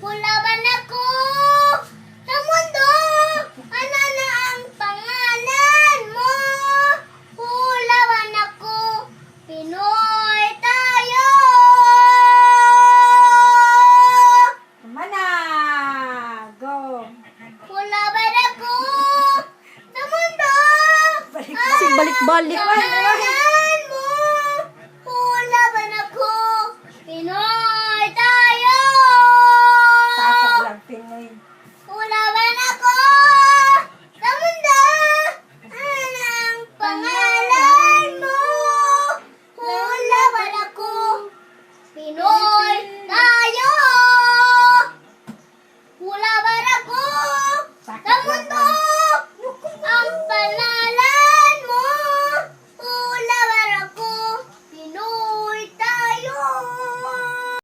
Hulaban ako sa mundo. Ano na ang pangalan mo? Hulaban ako. Pinoy tayo. Tama na. Go. Hulaban ako sa mundo. Kasi balik-balik.